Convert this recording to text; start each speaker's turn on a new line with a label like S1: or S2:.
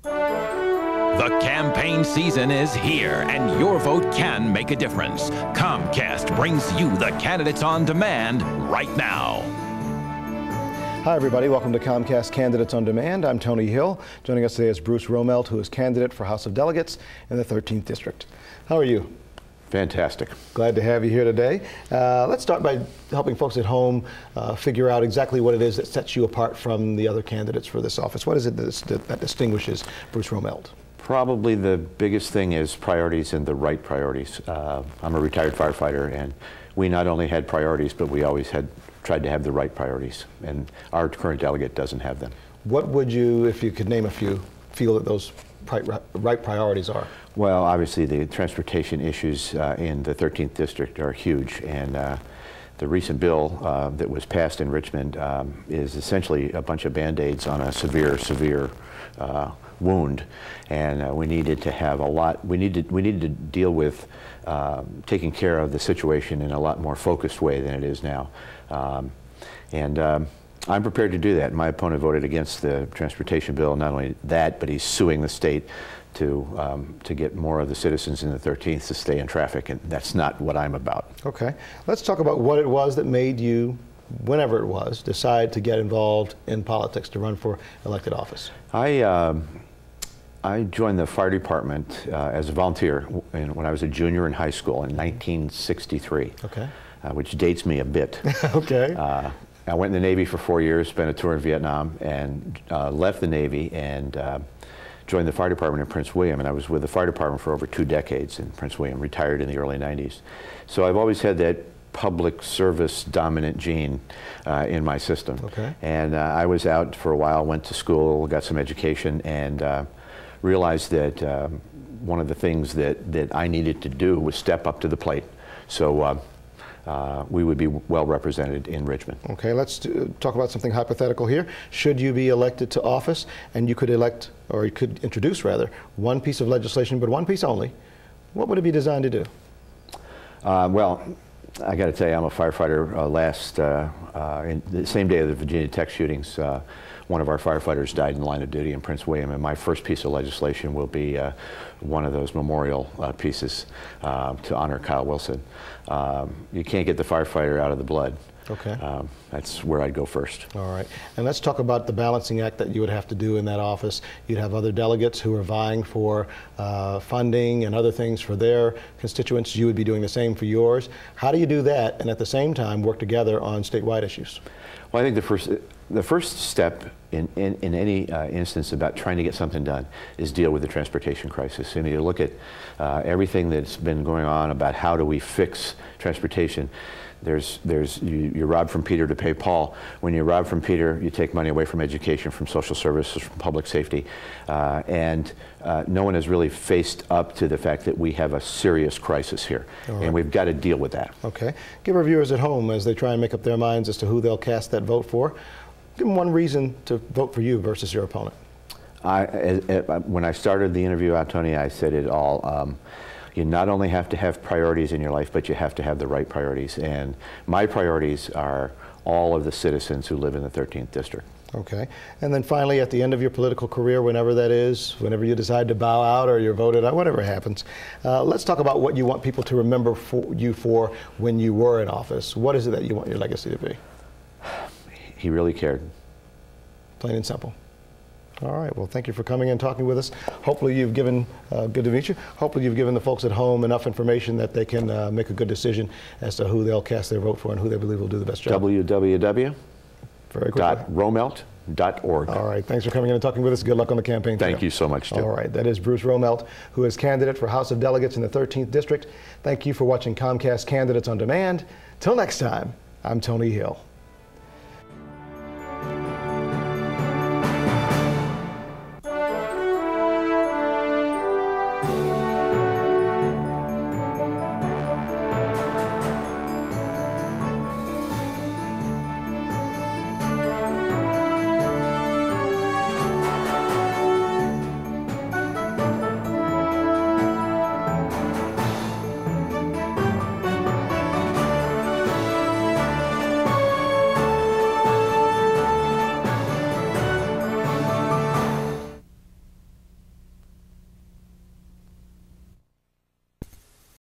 S1: The campaign season is here, and your vote can make a difference. Comcast brings you the candidates on demand right now.
S2: Hi everybody, welcome to Comcast Candidates on Demand. I'm Tony Hill. Joining us today is Bruce Roemmelt, who is candidate for House of Delegates in the 13th District. How are you?
S3: Fantastic.
S2: Glad to have you here today. Let's start by helping folks at home figure out exactly what it is that sets you apart from the other candidates for this office. What is it that distinguishes Bruce Roemmelt?
S3: Probably the biggest thing is priorities and the right priorities. I'm a retired firefighter, and we not only had priorities, but we always tried to have the right priorities, and our current delegate doesn't have them. What
S2: would you, if you could name a few, feel that those right priorities are?
S3: Well, obviously the transportation issues in the 13th District are huge, and the recent bill that was passed in Richmond is essentially a bunch of Band-Aids on a severe wound, and we needed to have a lot. We needed to deal with taking care of the situation in a lot more focused way than it is now, I'm prepared to do that. My opponent voted against the transportation bill. Not only that, but he's suing the state to get more of the citizens in the 13th to stay in traffic, and that's not what I'm about.
S2: Okay, let's talk about what it was that made you, whenever it was, decide to get involved in politics, to run for elected office.
S3: I joined the fire department as a volunteer when I was a junior in high school in 1963,
S2: okay.
S3: Which dates me a bit.
S2: Okay.
S3: I went in the Navy for 4 years, spent a tour in Vietnam, and left the Navy and joined the fire department in Prince William, and I was with the fire department for over 2 decades in Prince William, retired in the early 90s. So I've always had that public service dominant gene in my system.
S2: Okay.
S3: And I was out for a while, went to school, got some education, and realized that one of the things that I needed to do was step up to the plate. So we would be well represented in Richmond.
S2: Okay, let's talk about something hypothetical here. Should you be elected to office and you could elect, or you could introduce rather, one piece of legislation, but one piece only, what would it be designed to do?
S3: Well, I got to tell you, I'm a firefighter. In the same day of the Virginia Tech shootings, one of our firefighters died in the line of duty in Prince William, and my first piece of legislation will be one of those memorial pieces to honor Kyle Wilson. You can't get the firefighter out of the blood.
S2: Okay.
S3: That's where I'd go first.
S2: All right. And let's talk about the balancing act that you would have to do in that office. You'd have other delegates who are vying for funding and other things for their constituents. You would be doing the same for yours. How do you do that and at the same time work together on statewide issues?
S3: Well, I think the first step in any instance about trying to get something done is deal with the transportation crisis. And you look at everything that's been going on about how do we fix transportation. You rob from Peter to pay Paul. When you rob from Peter, you take money away from education, from social services, from public safety, and no one has really faced up to the fact that we have a serious crisis here, right. And we've got to deal with that.
S2: Okay. Give our viewers at home, as they try and make up their minds as to who they'll cast that vote for, give them one reason to vote for you versus your opponent.
S3: When I started the interview out, Tony, I said it all. You not only have to have priorities in your life, but you have to have the right priorities. And my priorities are all of the citizens who live in the 13th District.
S2: Okay. And then finally, at the end of your political career, whenever that is, whenever you decide to bow out or you're voted out, whatever happens, let's talk about what you want people to remember you for when you were in office. What is it that you want your legacy to be?
S3: He really cared.
S2: Plain and simple. All right, well, thank you for coming and talking with us. Hopefully you've given, good to meet you, hopefully you've given the folks at home enough information that they can make a good decision as to who they'll cast their vote for and who they believe will do the best job.
S3: www.roemmelt.org.
S2: All right, thanks for coming in and talking with us. Good luck on the campaign.
S3: Thank you so much, Joe.
S2: All right, that is Bruce Roemmelt, who is candidate for House of Delegates in the 13th District. Thank you for watching Comcast Candidates on Demand. Till next time, I'm Tony Hill.